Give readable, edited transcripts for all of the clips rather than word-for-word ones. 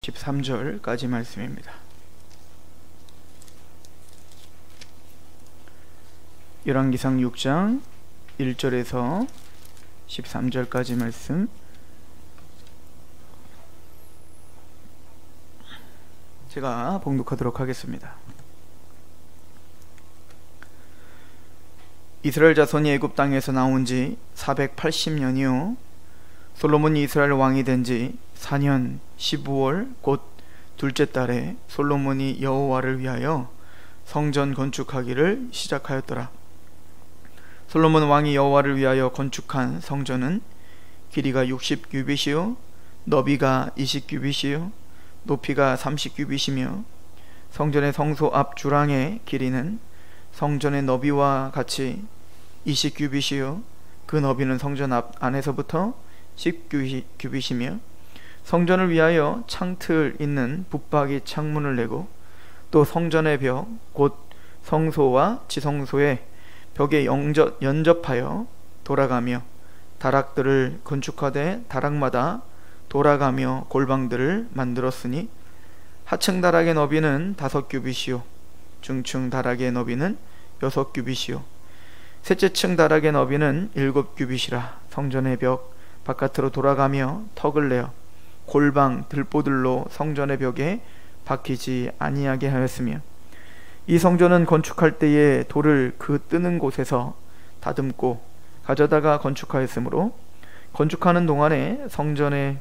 13절까지 말씀입니다. 열왕기상 6장 1절에서 13절까지 말씀, 제가 봉독하도록 하겠습니다. 이스라엘 자손이 애굽 땅에서 나온 지 480년이요 솔로몬이 이스라엘 왕이 된 지 4년 15월 곧 둘째 달에 솔로몬이 여호와를 위하여 성전 건축하기를 시작하였더라. 솔로몬 왕이 여호와를 위하여 건축한 성전은 길이가 60규빗이요 너비가 20규빗이요 높이가 30규빗이며 성전의 성소 앞 주랑의 길이는 성전의 너비와 같이 20규빗이요 그 너비는 성전 앞 안에서부터 10규빗이며 성전을 위하여 창틀 있는 붙박이 창문을 내고 또 성전의 벽 곧 성소와 지성소의 벽에 연접하여 돌아가며 다락들을 건축하되 다락마다 돌아가며 골방들을 만들었으니 하층 다락의 너비는 5규빗이요 중층 다락의 너비는 6규빗이요 셋째 층 다락의 너비는 7규빗이라 성전의 벽 바깥으로 돌아가며 턱을 내어 골방 들보들로 성전의 벽에 박히지 아니하게 하였으며 이 성전은 건축할 때에 돌을 그 뜨는 곳에서 다듬고 가져다가 건축하였으므로 건축하는 동안에 성전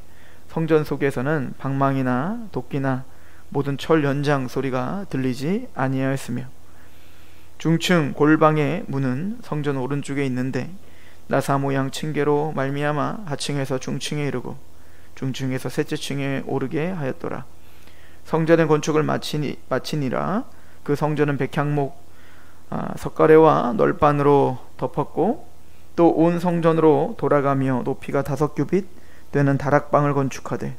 속에서는 방망이나 도끼나 모든 철 연장 소리가 들리지 아니하였으며 중층 골방의 문은 성전 오른쪽에 있는데 나사 모양 층계로 말미암아 하층에서 중층에 이르고 중층에서 셋째 층에 오르게 하였더라. 성전의 건축을 마치니라. 그 성전은 백향목 석가래와 널판으로 덮었고 또 온 성전으로 돌아가며 높이가 5규빗 되는 다락방을 건축하되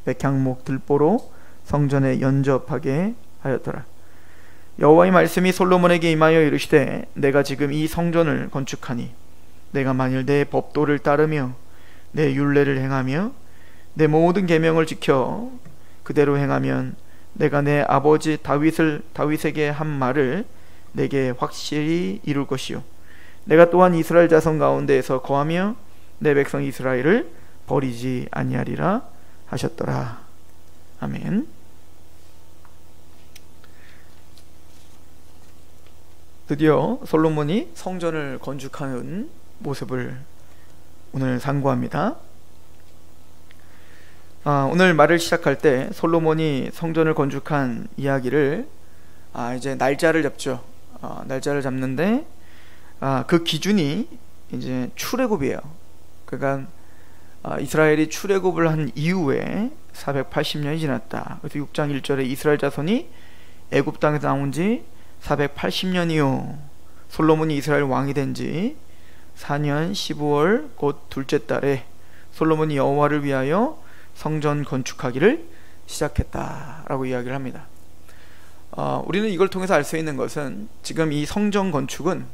백향목 들보로 성전에 연접하게 하였더라. 여호와의 말씀이 솔로몬에게 임하여 이르시되 내가 지금 이 성전을 건축하니 내가 만일 내 법도를 따르며 내 율례를 행하며 내 모든 계명을 지켜 그대로 행하면 내가 내 아버지 다윗에게 한 말을 내게 확실히 이룰 것이요 내가 또한 이스라엘 자손 가운데에서 거하며 내 백성 이스라엘을 버리지 아니하리라 하셨더라. 아멘. 드디어 솔로몬이 성전을 건축하는 모습을 오늘 상고합니다. 오늘 말을 시작할 때 솔로몬이 성전을 건축한 이야기를 이제 날짜를 잡죠. 날짜를 잡는데 그 기준이 이제 출애굽이에요. 그러니까 이스라엘이 출애굽을 한 이후에 480년이 지났다. 그래서 6장 1절에 이스라엘 자손이 애굽 땅에서 나온 지 480년이요 솔로몬이 이스라엘 왕이 된 지 4년 15월 곧 둘째 달에 솔로몬이 여호와를 위하여 성전 건축하기를 시작했다라고 이야기를 합니다. 우리는 이걸 통해서 알 수 있는 것은 지금 이 성전 건축은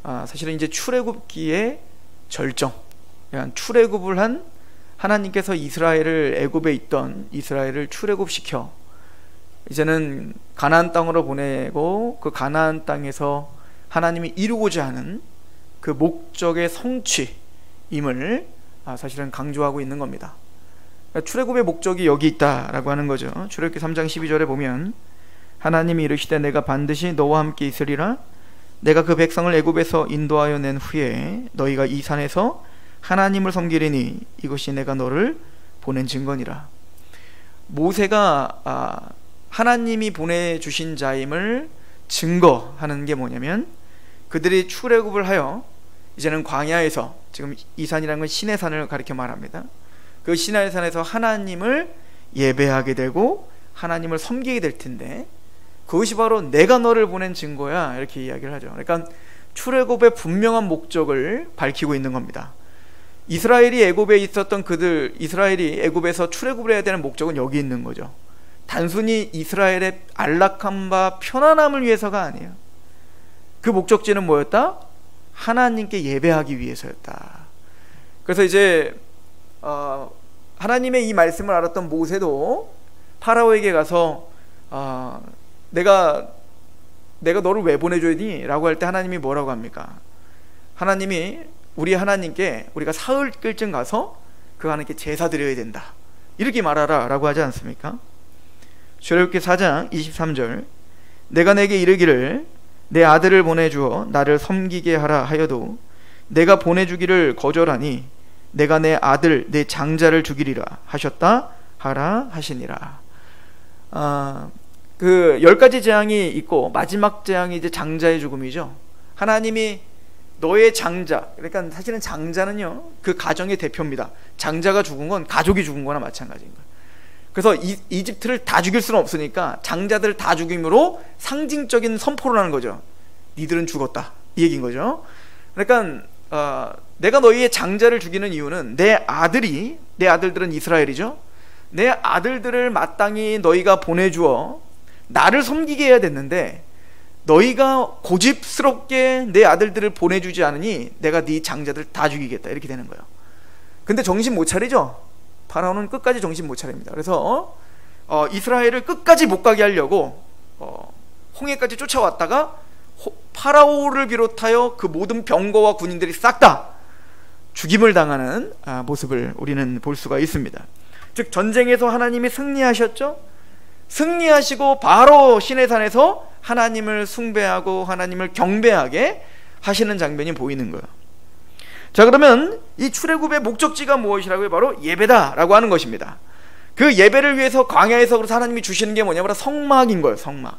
사실은 이제 출애굽기의 절정, 그러니까 출애굽을 한 하나님께서 이스라엘을 애굽에 있던 이스라엘을 출애굽시켜 이제는 가나안 땅으로 보내고 그 가나안 땅에서 하나님이 이루고자 하는 그 목적의 성취임을 사실은 강조하고 있는 겁니다. 그러니까 출애굽의 목적이 여기 있다라고 하는 거죠. 출애굽기 3장 12절에 보면 하나님이 이르시되 내가 반드시 너와 함께 있으리라. 내가 그 백성을 애굽에서 인도하여 낸 후에 너희가 이 산에서 하나님을 섬기리니 이것이 내가 너를 보낸 증거니라. 모세가 하나님이 보내주신 자임을 증거하는 게 뭐냐면 그들이 출애굽을 하여 이제는 광야에서, 지금 이 산이라는 건 시내 산을 가리켜 말합니다. 그 시내 산에서 하나님을 예배하게 되고 하나님을 섬기게 될 텐데 그것이 바로 내가 너를 보낸 증거야, 이렇게 이야기를 하죠. 그러니까 출애굽의 분명한 목적을 밝히고 있는 겁니다. 이스라엘이 애굽에 있었던 이스라엘이 애굽에서 출애굽을 해야 되는 목적은 여기 있는 거죠. 단순히 이스라엘의 안락함과 편안함을 위해서가 아니에요. 그 목적지는 뭐였다? 하나님께 예배하기 위해서였다. 그래서 이제 하나님의 이 말씀을 알았던 모세도 파라오에게 가서 내가 너를 왜 보내줘야니? 라고 할 때 하나님이 뭐라고 합니까? 하나님이 우리 하나님께 우리가 사흘 끌쯤 가서 그 하나님께 제사 드려야 된다, 이렇게 말하라 라고 하지 않습니까? 출애굽기 4장 23절, 내가 내게 이르기를 내 아들을 보내주어 나를 섬기게 하라 하여도 내가 보내주기를 거절하니 내가 내 아들 내 장자를 죽이리라 하셨다 하라 하시니라. 그 10가지 재앙이 있고 마지막 재앙이 이제 장자의 죽음이죠. 하나님이 너의 장자, 그러니까 사실은 장자는요 그 가정의 대표입니다. 장자가 죽은 건 가족이 죽은 거나 마찬가지인 거예요. 그래서 이집트를 다 죽일 수는 없으니까 장자들을 다 죽임으로 상징적인 선포를 하는 거죠. 니들은 죽었다, 이 얘기인 거죠. 그러니까 내가 너희의 장자를 죽이는 이유는 내 아들들은 이스라엘이죠. 내 아들들을 마땅히 너희가 보내주어 나를 섬기게 해야 됐는데 너희가 고집스럽게 내 아들들을 보내주지 않으니 내가 네 장자들 다 죽이겠다, 이렇게 되는 거예요. 근데 정신 못 차리죠. 파라오는 끝까지 정신 못 차립니다. 그래서 이스라엘을 끝까지 못 가게 하려고 홍해까지 쫓아왔다가 파라오를 비롯하여 그 모든 병거와 군인들이 싹 다 죽임을 당하는 모습을 우리는 볼 수가 있습니다. 즉 전쟁에서 하나님이 승리하셨죠. 승리하시고 바로 시내산에서 하나님을 숭배하고 하나님을 경배하게 하시는 장면이 보이는 거예요. 자, 그러면 이 출애굽의 목적지가 무엇이라고요? 바로 예배다라고 하는 것입니다. 그 예배를 위해서 광야에서 그래서 하나님이 주시는 게 뭐냐면 성막인 거예요. 성막.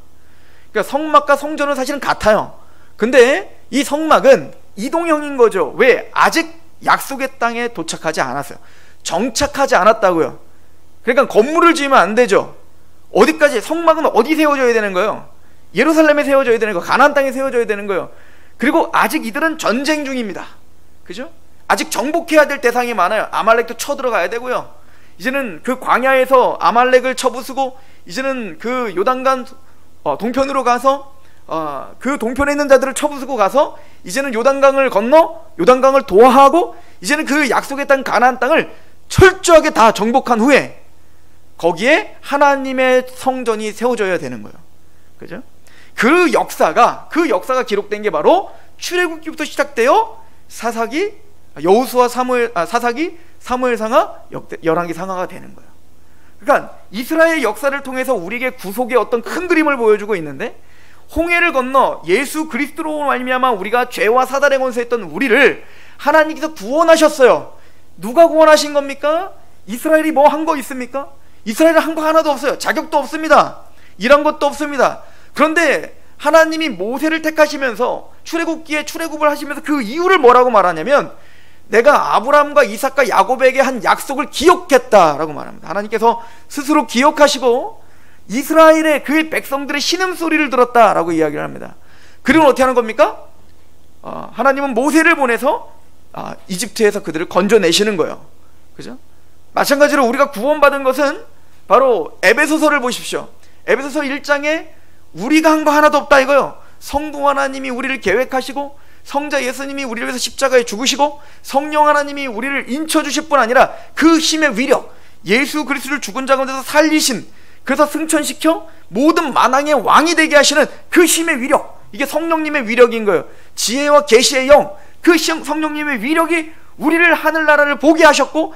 그러니까 성막과 성전은 사실은 같아요. 근데 이 성막은 이동형인 거죠. 왜? 아직 약속의 땅에 도착하지 않았어요. 정착하지 않았다고요. 그러니까 건물을 지으면 안 되죠. 어디까지? 성막은 어디 세워져야 되는 거예요? 예루살렘에 세워져야 되는 거예요. 가나안 땅에 세워져야 되는 거예요. 그리고 아직 이들은 전쟁 중입니다. 그죠? 아직 정복해야 될 대상이 많아요. 아말렉도 쳐들어가야 되고요. 이제는 그 광야에서 아말렉을 쳐부수고 이제는 그 요단강 동편으로 가서 그 동편에 있는 자들을 쳐부수고 가서 이제는 요단강을 건너 요단강을 도하하고 이제는 그 약속의 땅 가나안 땅을 철저하게 다 정복한 후에 거기에 하나님의 성전이 세워져야 되는 거예요. 그죠? 그 역사가 기록된 게 바로 출애굽기부터 시작되어 사사기, 여호수아, 사사기, 사무엘상하, 열왕기 상하가 되는 거예요. 그러니까 이스라엘 역사를 통해서 우리에게 구속의 어떤 큰 그림을 보여주고 있는데, 홍해를 건너 예수 그리스도로 말미암아 우리가 죄와 사단에 권세했던 우리를 하나님께서 구원하셨어요. 누가 구원하신 겁니까? 이스라엘이 뭐 한 거 있습니까? 이스라엘은 한 거 하나도 없어요. 자격도 없습니다. 일한 것도 없습니다. 그런데 하나님이 모세를 택하시면서 출애굽기에 출애굽을 하시면서 그 이유를 뭐라고 말하냐면, 내가 아브라함과 이삭과 야곱에게 한 약속을 기억했다라고 말합니다. 하나님께서 스스로 기억하시고 이스라엘의 그의 백성들의 신음소리를 들었다라고 이야기를 합니다. 그리고 어떻게 하는 겁니까? 하나님은 모세를 보내서 이집트에서 그들을 건져내시는 거예요. 그죠? 마찬가지로 우리가 구원받은 것은 바로 에베소서를 보십시오. 에베소서 1장에 우리가 한 거 하나도 없다 이거요. 성부 하나님이 우리를 계획하시고 성자 예수님이 우리를 위해서 십자가에 죽으시고 성령 하나님이 우리를 인쳐주실 뿐 아니라 그 힘의 위력, 예수 그리스도를 죽은 자 가운데서 살리신, 그래서 승천시켜 모든 만왕의 왕이 되게 하시는 그 힘의 위력, 이게 성령님의 위력인 거예요. 지혜와 계시의 영, 그 성령님의 위력이 우리를 하늘나라를 보게 하셨고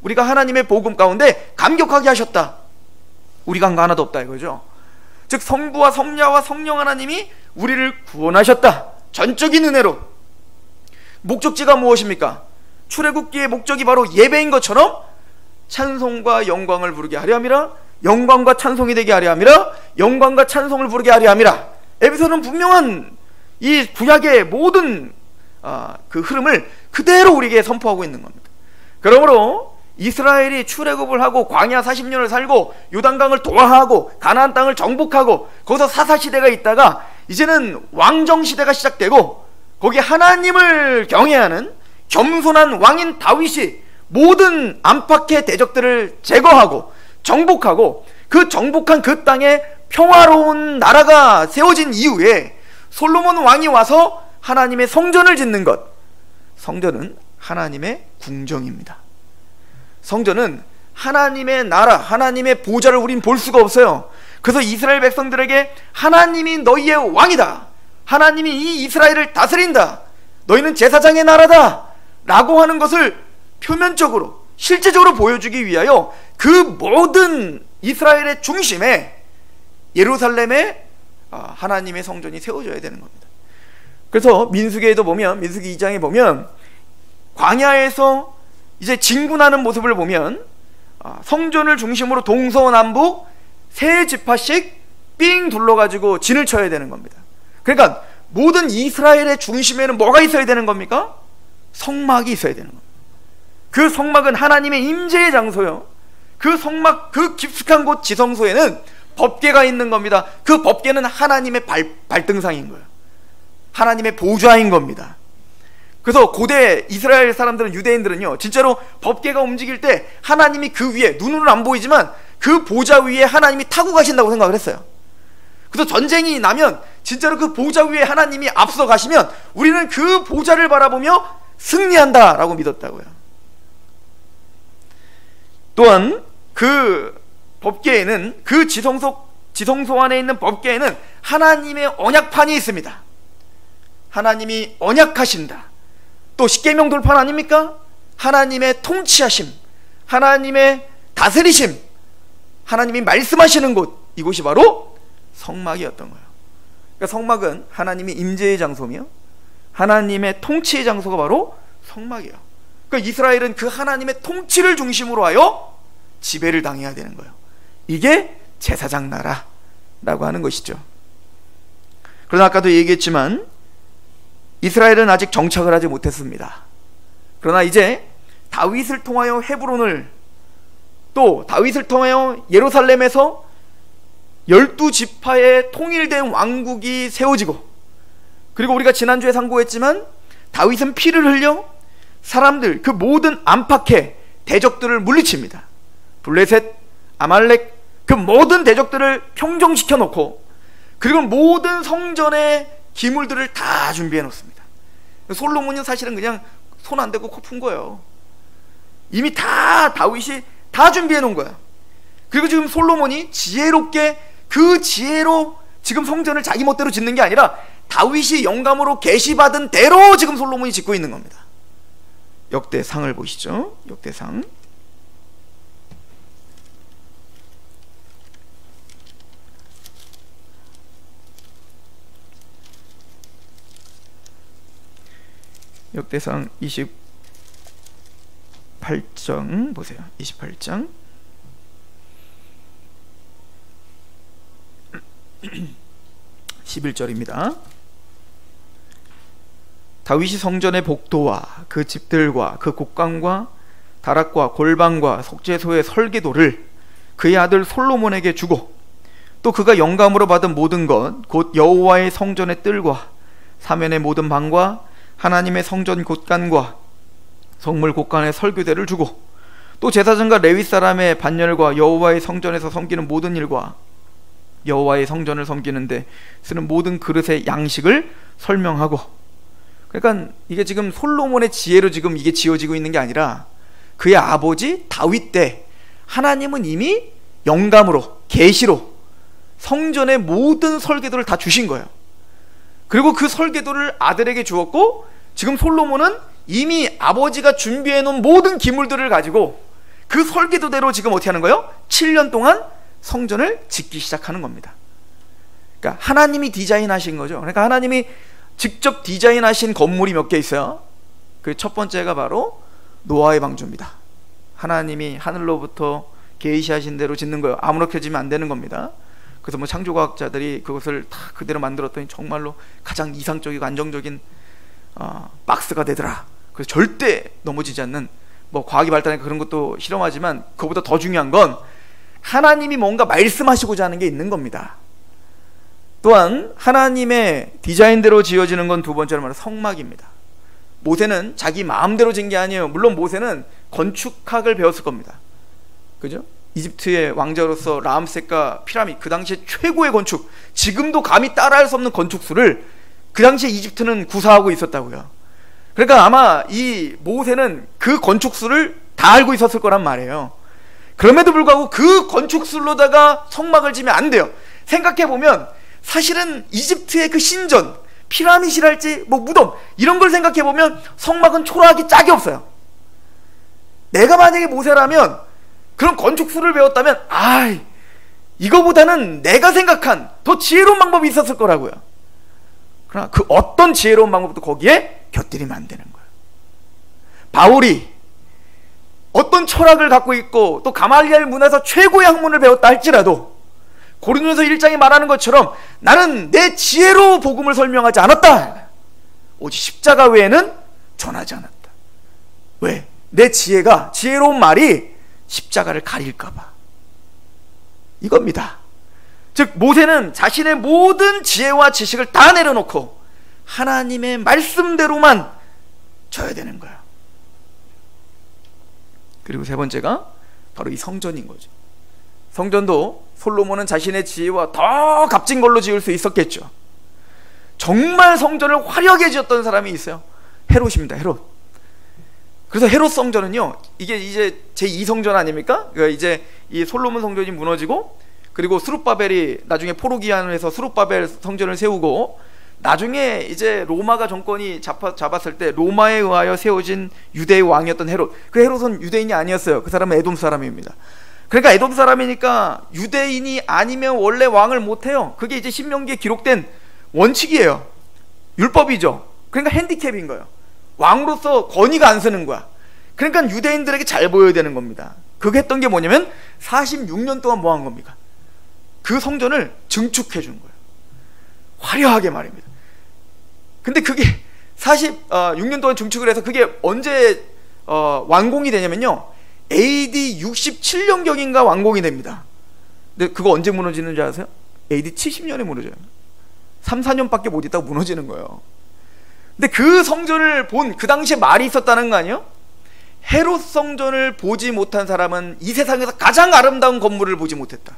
우리가 하나님의 복음 가운데 감격하게 하셨다. 우리가 한 거 하나도 없다 이거죠. 즉 성부와 성자와 성령 하나님이 우리를 구원하셨다. 전적인 은혜로. 목적지가 무엇입니까? 출애굽기의 목적이 바로 예배인 것처럼 찬송과 영광을 부르게 하려 함이라, 영광과 찬송이 되게 하려 함이라, 영광과 찬송을 부르게 하려 함이라. 에베소는 분명한 이 구약의 모든 그 흐름을 그대로 우리에게 선포하고 있는 겁니다. 그러므로 이스라엘이 출애굽을 하고 광야 40년을 살고 요단강을 도하하고 가나안 땅을 정복하고 거기서 사사시대가 있다가 이제는 왕정시대가 시작되고 거기에 하나님을 경외하는 겸손한 왕인 다윗이 모든 안팎의 대적들을 제거하고 정복하고 그 정복한 그 땅에 평화로운 나라가 세워진 이후에 솔로몬 왕이 와서 하나님의 성전을 짓는 것. 성전은 하나님의 궁정입니다. 성전은 하나님의 나라, 하나님의 보좌를 우린 볼 수가 없어요. 그래서 이스라엘 백성들에게 하나님이 너희의 왕이다, 하나님이 이 이스라엘을 다스린다, 너희는 제사장의 나라다 라고 하는 것을 표면적으로 실제적으로 보여주기 위하여 그 모든 이스라엘의 중심에 예루살렘에 하나님의 성전이 세워져야 되는 겁니다. 그래서 민수기에도 보면, 민수기 2장에 보면 광야에서 이제 진군하는 모습을 보면 성전을 중심으로 동서남북 세 지파씩 삥 둘러가지고 진을 쳐야 되는 겁니다. 그러니까 모든 이스라엘의 중심에는 뭐가 있어야 되는 겁니까? 성막이 있어야 되는 겁니다. 그 성막은 하나님의 임재의 장소요, 그 성막, 그 깊숙한 곳 지성소에는 법궤가 있는 겁니다. 그 법궤는 하나님의 발등상인 거예요. 하나님의 보좌인 겁니다. 그래서 고대 이스라엘 사람들은, 유대인들은요, 진짜로 법궤가 움직일 때 하나님이 그 위에, 눈으로는 안 보이지만 그 보좌 위에 하나님이 타고 가신다고 생각을 했어요. 그래서 전쟁이 나면 진짜로 그 보좌 위에 하나님이 앞서 가시면 우리는 그 보좌를 바라보며 승리한다 라고 믿었다고요. 또한 그 법궤에는, 그 지성소 안에 있는 법궤에는 하나님의 언약판이 있습니다. 하나님이 언약하신다. 또 십계명 돌판 아닙니까? 하나님의 통치하심, 하나님의 다스리심, 하나님이 말씀하시는 곳, 이곳이 바로 성막이었던 거예요. 그러니까 성막은 하나님의 임재의 장소며 하나님의 통치의 장소가 바로 성막이에요. 그러니까 이스라엘은 그 하나님의 통치를 중심으로 하여 지배를 당해야 되는 거예요. 이게 제사장 나라라고 하는 것이죠. 그러나 아까도 얘기했지만 이스라엘은 아직 정착을 하지 못했습니다. 그러나 이제 다윗을 통하여 헤브론을, 또 다윗을 통하여 예루살렘에서 12지파의 통일된 왕국이 세워지고, 그리고 우리가 지난주에 상고했지만 다윗은 피를 흘려 사람들, 그 모든 안팎의 대적들을 물리칩니다. 블레셋, 아말렉, 그 모든 대적들을 평정시켜 놓고, 그리고 모든 성전의 기물들을 다 준비해 놓습니다. 솔로몬은 사실은 그냥 손 안 대고 코 푼 거예요. 이미 다 다윗이 다 준비해 놓은 거야. 그리고 지금 솔로몬이 지혜롭게, 그 지혜로 지금 성전을 자기 멋대로 짓는 게 아니라 다윗이 영감으로 계시받은 대로 지금 솔로몬이 짓고 있는 겁니다. 역대상을 보시죠. 역대상 역대상 28장 보세요. 28장 11절입니다. 다윗이 성전의 복도와 그 집들과 그 곡간과 다락과 골방과 속죄소의 설계도를 그의 아들 솔로몬에게 주고, 또 그가 영감으로 받은 모든 것, 곧 여호와의 성전의 뜰과 사면의 모든 방과 하나님의 성전 곳간과 성물 곳간의 설교대를 주고, 또 제사장과 레위 사람의 반열과 여호와의 성전에서 섬기는 모든 일과 여호와의 성전을 섬기는데 쓰는 모든 그릇의 양식을 설명하고. 그러니까 이게 지금 솔로몬의 지혜로 지금 이게 지어지고 있는 게 아니라 그의 아버지 다윗 때 하나님은 이미 영감으로, 계시로 성전의 모든 설계도를 다 주신 거예요. 그리고 그 설계도를 아들에게 주었고, 지금 솔로몬은 이미 아버지가 준비해 놓은 모든 기물들을 가지고 그 설계도대로 지금 어떻게 하는 거예요? 7년 동안 성전을 짓기 시작하는 겁니다. 그러니까 하나님이 디자인하신 거죠. 그러니까 하나님이 직접 디자인하신 건물이 몇 개 있어요. 그 첫 번째가 바로 노아의 방주입니다. 하나님이 하늘로부터 계시하신 대로 짓는 거예요. 아무렇게 지면 안 되는 겁니다. 그래서 뭐 창조과학자들이 그것을 다 그대로 만들었더니 정말로 가장 이상적이고 안정적인 박스가 되더라. 그래서 절대 넘어지지 않는, 뭐 과학이 발달하니까 그런 것도 실험하지만 그거보다 더 중요한 건 하나님이 뭔가 말씀하시고자 하는 게 있는 겁니다. 또한 하나님의 디자인대로 지어지는 건 두 번째로 말하는 성막입니다. 모세는 자기 마음대로 지은 게 아니에요. 물론 모세는 건축학을 배웠을 겁니다. 그죠? 이집트의 왕자로서 라암셋과 피라미드, 그 당시에 최고의 건축, 지금도 감히 따라할 수 없는 건축수를 그 당시에 이집트는 구사하고 있었다고요. 그러니까 아마 이 모세는 그 건축수를 다 알고 있었을 거란 말이에요. 그럼에도 불구하고 그 건축술로다가 성막을 지면 안 돼요. 생각해보면 사실은 이집트의 그 신전, 피라미드랄지 뭐 무덤 이런 걸 생각해보면 성막은 초라하기 짝이 없어요. 내가 만약에 모세라면 그런 건축술을 배웠다면 이거보다는 내가 생각한 더 지혜로운 방법이 있었을 거라고요. 그러나 그 어떤 지혜로운 방법도 거기에 곁들이면 안 되는 거예요. 바울이 어떤 철학을 갖고 있고 또 가말리엘 문화에서 최고의 학문을 배웠다 할지라도 고린도서 1장에 말하는 것처럼 나는 내 지혜로 복음을 설명하지 않았다. 오직 십자가 외에는 전하지 않았다. 왜? 내 지혜로운 말이 십자가를 가릴까봐. 이겁니다. 즉 모세는 자신의 모든 지혜와 지식을 다 내려놓고 하나님의 말씀대로만 져야 되는 거야. 그리고 세 번째가 바로 이 성전인 거죠. 성전도 솔로몬은 자신의 지혜와 더 값진 걸로 지을 수 있었겠죠. 정말 성전을 화려하게 지었던 사람이 있어요. 헤롯입니다. 헤롯. 그래서 헤롯 성전은요, 이게 이제 제2성전 아닙니까? 그러니까 이제 이 솔로몬 성전이 무너지고, 그리고 스룹바벨이 나중에 포로기한에서 스룹바벨 성전을 세우고, 나중에 이제 로마가 정권이 잡았을 때 로마에 의하여 세워진 유대의 왕이었던 헤롯. 그 헤롯은 유대인이 아니었어요. 그 사람은 에돔 사람입니다. 그러니까 에돔 사람이니까 유대인이 아니면 원래 왕을 못해요. 그게 이제 신명기에 기록된 원칙이에요. 율법이죠. 그러니까 핸디캡인 거예요. 왕으로서 권위가 안 서는 거야. 그러니까 유대인들에게 잘 보여야 되는 겁니다. 그게 했던 게 뭐냐면 46년 동안 뭐 한 겁니까? 그 성전을 증축해 준 거예요. 화려하게 말입니다. 근데 그게 46년 동안 증축을 해서 그게 언제 완공이 되냐면요, AD 67년경인가 완공이 됩니다. 근데 그거 언제 무너지는 줄 아세요? AD 70년에 무너져요. 3, 4년밖에 못 있다고 무너지는 거예요. 근데 그 성전을 본 그 당시에 말이 있었다는 거 아니에요? 헤롯 성전을 보지 못한 사람은 이 세상에서 가장 아름다운 건물을 보지 못했다.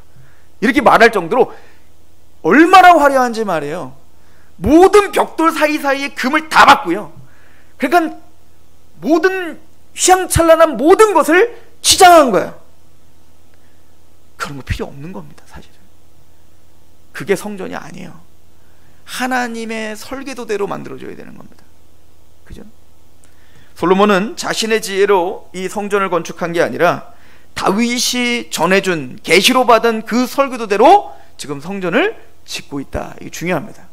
이렇게 말할 정도로 얼마나 화려한지 말이에요. 모든 벽돌 사이사이에 금을 다 박고요. 그러니까 모든 휘황찬란한 모든 것을 치장한 거예요. 그런 거 필요 없는 겁니다, 사실은. 그게 성전이 아니에요. 하나님의 설계도대로 만들어줘야 되는 겁니다. 그죠? 솔로몬은 자신의 지혜로 이 성전을 건축한 게 아니라 다윗이 전해준 계시로 받은 그 설계도대로 지금 성전을 짓고 있다. 이게 중요합니다.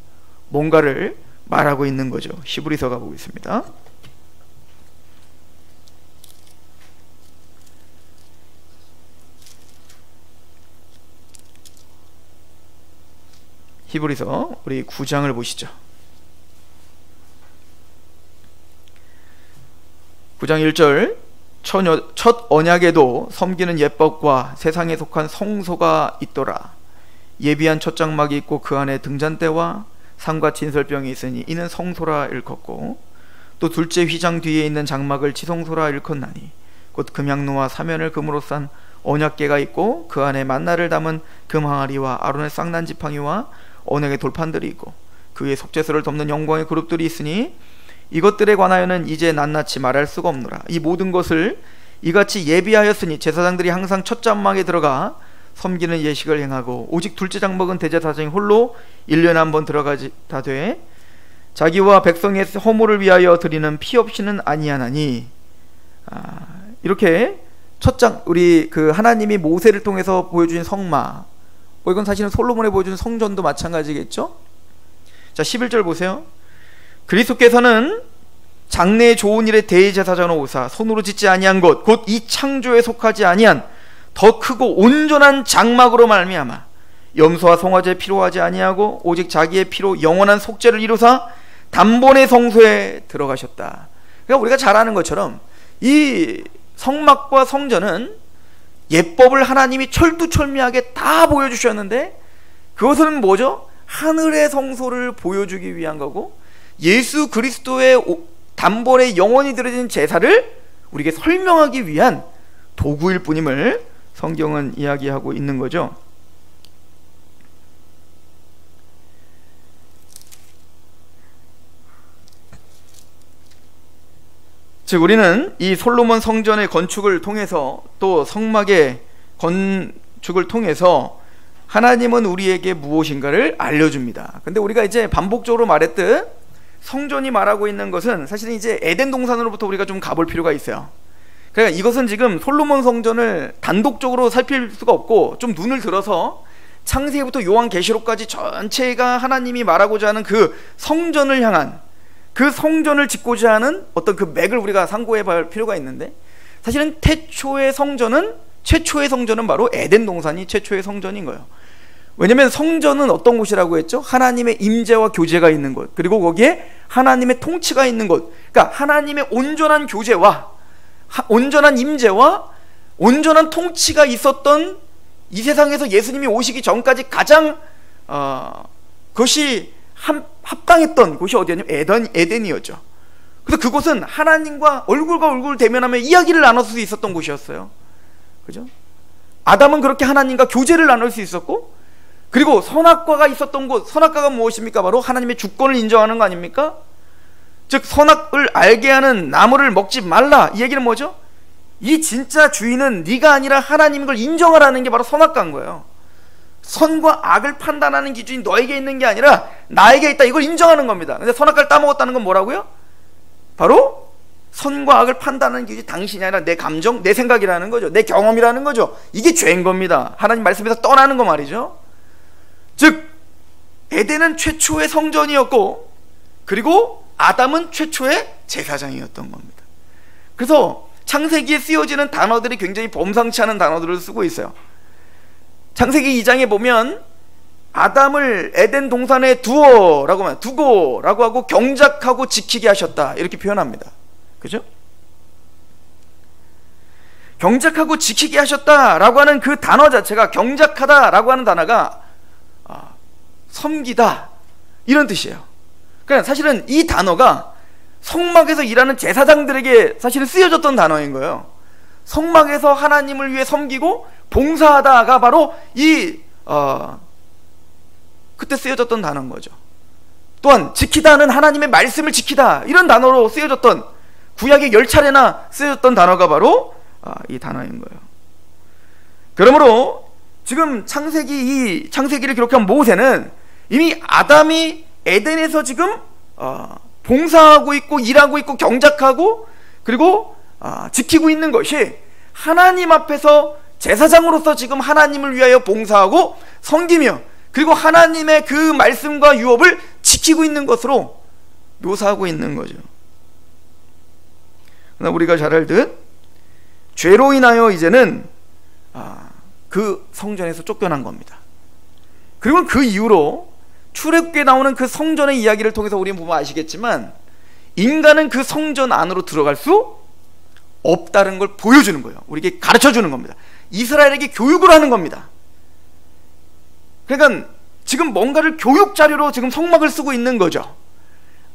뭔가를 말하고 있는 거죠. 히브리서 가보겠습니다. 히브리서 우리 9장을 보시죠. 9장 1절, 첫 언약에도 섬기는 예법과 세상에 속한 성소가 있더라. 예비한 첫 장막이 있고 그 안에 등잔대와 상과 진설병이 있으니 이는 성소라 일컫고, 또 둘째 휘장 뒤에 있는 장막을 지성소라 일컫나니 곧 금향로와 사면을 금으로 싼 언약궤가 있고 그 안에 만나를 담은 금 항아리와 아론의 쌍난 지팡이와 언약의 돌판들이 있고 그 위에 속죄소를 덮는 영광의 그룹들이 있으니 이것들에 관하여는 이제 낱낱이 말할 수가 없노라. 이 모든 것을 이같이 예비하였으니 제사장들이 항상 첫 장막에 들어가 섬기는 예식을 행하고 오직 둘째 장막은 대제사장이 홀로 1년에 한 번 들어가다 돼 자기와 백성의 허물을 위하여 드리는 피 없이는 아니하나니. 이렇게 우리 그 하나님이 모세를 통해서 보여주신 성막, 이건 사실은 솔로몬이 보여준 성전도 마찬가지겠죠. 자, 11절 보세요. 그리스도께서는 장래의 좋은 일에 대제사장으로 오사 손으로 짓지 아니한 것 곧 이 창조에 속하지 아니한 더 크고 온전한 장막으로 말미암아 염소와 송아지의 피로 하지 아니하고 오직 자기의 피로 영원한 속죄를 이루사 단번에 성소에 들어가셨다. 그러니까 우리가 잘 아는 것처럼 이 성막과 성전은 예법을 하나님이 철두철미하게 다 보여주셨는데 그것은 뭐죠? 하늘의 성소를 보여주기 위한 거고 예수 그리스도의 단번에 영원히 드려진 제사를 우리에게 설명하기 위한 도구일 뿐임을 성경은 이야기하고 있는 거죠. 즉 우리는 이 솔로몬 성전의 건축을 통해서 또 성막의 건축을 통해서 하나님은 우리에게 무엇인가를 알려줍니다. 근데 우리가 이제 반복적으로 말했듯 성전이 말하고 있는 것은 사실은 이제 에덴 동산으로부터 우리가 좀 가볼 필요가 있어요. 그러니까 이것은 지금 솔로몬 성전을 단독적으로 살필 수가 없고 좀 눈을 들어서 창세기부터 요한계시록까지 전체가 하나님이 말하고자 하는 그 성전을 향한, 그 성전을 짓고자 하는 어떤 그 맥을 우리가 상고해 볼 필요가 있는데, 사실은 최초의 성전은 바로 에덴 동산이 최초의 성전인 거예요. 왜냐하면 성전은 어떤 곳이라고 했죠? 하나님의 임재와 교제가 있는 곳, 그리고 거기에 하나님의 통치가 있는 곳. 그러니까 하나님의 온전한 교제와 온전한 임재와 온전한 통치가 있었던 이 세상에서 예수님이 오시기 전까지 가장 그것이 합당했던 곳이 어디였냐면 에덴이었죠. 그래서 그곳은 하나님과 얼굴과 얼굴 대면하며 이야기를 나눌 수 있었던 곳이었어요. 그죠? 아담은 그렇게 하나님과 교제를 나눌 수 있었고, 그리고 선악과가 있었던 곳, 선악과가 무엇입니까? 바로 하나님의 주권을 인정하는 거 아닙니까? 즉 선악을 알게 하는 나무를 먹지 말라, 이 얘기는 뭐죠? 이 진짜 주인은 네가 아니라 하나님인 걸 인정하라는 게 바로 선악과인 거예요. 선과 악을 판단하는 기준이 너에게 있는 게 아니라 나에게 있다, 이걸 인정하는 겁니다. 근데 선악과를 따먹었다는 건 뭐라고요? 바로 선과 악을 판단하는 기준이 당신이 아니라 내 감정, 내 생각이라는 거죠. 내 경험이라는 거죠. 이게 죄인 겁니다. 하나님 말씀에서 떠나는 거 말이죠. 즉 에덴은 최초의 성전이었고, 그리고 아담은 최초의 제사장이었던 겁니다. 그래서 창세기에 쓰여지는 단어들이 굉장히 범상치 않은 단어들을 쓰고 있어요. 창세기 2장에 보면 아담을 에덴 동산에 두고라고 하고 경작하고 지키게 하셨다, 이렇게 표현합니다. 그죠? 경작하고 지키게 하셨다라고 하는 그 단어 자체가, 경작하다라고 하는 단어가 섬기다, 이런 뜻이에요. 그러니까 사실은 이 단어가 성막에서 일하는 제사장들에게 사실은 쓰여졌던 단어인 거예요. 성막에서 하나님을 위해 섬기고 봉사하다가 바로 그때 쓰여졌던 단어인 거죠. 또한 지키다는 하나님의 말씀을 지키다, 이런 단어로 쓰여졌던, 구약에 10차례나 쓰여졌던 단어가 바로 이 단어인 거예요. 그러므로 지금 창세기를 기록한 모세는 이미 아담이 에덴에서 지금 봉사하고 있고 일하고 있고 경작하고 그리고 지키고 있는 것이 하나님 앞에서 제사장으로서 지금 하나님을 위하여 봉사하고 섬기며, 그리고 하나님의 그 말씀과 유업을 지키고 있는 것으로 묘사하고 있는 거죠. 그러나 우리가 잘 알듯 죄로 인하여 이제는 그 성전에서 쫓겨난 겁니다. 그리고 그 이후로 출애굽기에 나오는 그 성전의 이야기를 통해서 우리는 보면 아시겠지만, 인간은 그 성전 안으로 들어갈 수 없다는 걸 보여주는 거예요. 우리에게 가르쳐주는 겁니다. 이스라엘에게 교육을 하는 겁니다. 그러니까 지금 뭔가를 교육 자료로 지금 성막을 쓰고 있는 거죠.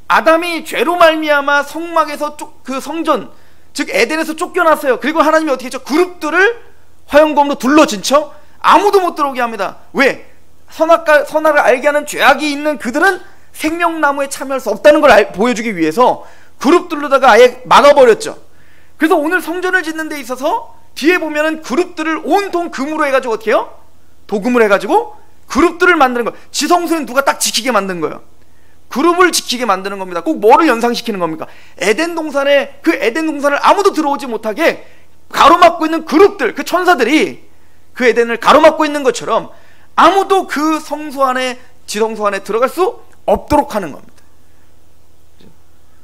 아담이 죄로 말미암아 성막에서 그 성전, 즉 에덴에서 쫓겨났어요. 그리고 하나님이 어떻게 했죠? 그룹들을 화영검으로 둘러진쳐 아무도 못 들어오게 합니다. 왜? 선악을 알게 하는 죄악이 있는 그들은 생명나무에 참여할 수 없다는 걸 보여주기 위해서 그룹들로다가 아예 막아버렸죠. 그래서 오늘 성전을 짓는 데 있어서 뒤에 보면은 그룹들을 온통 금으로 해가지고 어떻게 해요? 도금을 해가지고 그룹들을 만드는 거예요. 지성소는 누가 딱 지키게 만든 거예요. 그룹을 지키게 만드는 겁니다. 꼭 뭐를 연상시키는 겁니까? 에덴 동산을 아무도 들어오지 못하게 가로막고 있는 그룹들, 그 천사들이 그 에덴을 가로막고 있는 것처럼 아무도 그 성소 안에, 지성소 안에 들어갈 수 없도록 하는 겁니다.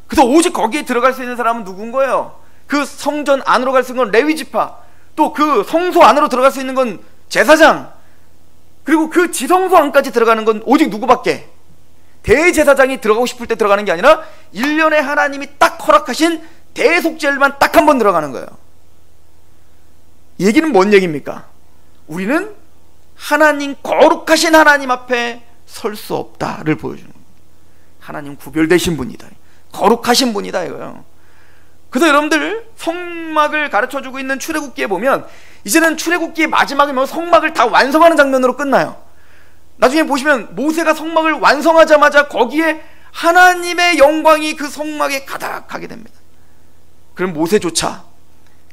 그래서 오직 거기에 들어갈 수 있는 사람은 누군 거예요? 그 성전 안으로 갈 수 있는 건 레위지파, 또 그 성소 안으로 들어갈 수 있는 건 제사장, 그리고 그 지성소 안까지 들어가는 건 오직 누구밖에? 대제사장이 들어가고 싶을 때 들어가는 게 아니라 1년에 하나님이 딱 허락하신 대속죄일만 딱 한 번 들어가는 거예요. 이 얘기는 뭔 얘기입니까? 우리는 하나님, 거룩하신 하나님 앞에 설 수 없다를 보여주는 겁니다. 하나님 구별되신 분이다, 거룩하신 분이다, 이거요. 그래서 여러분들 성막을 가르쳐주고 있는 출애굽기에 보면 이제는 출애굽기의 마지막이면 성막을 다 완성하는 장면으로 끝나요. 나중에 보시면 모세가 성막을 완성하자마자 거기에 하나님의 영광이 그 성막에 가득하게 됩니다. 그럼 모세조차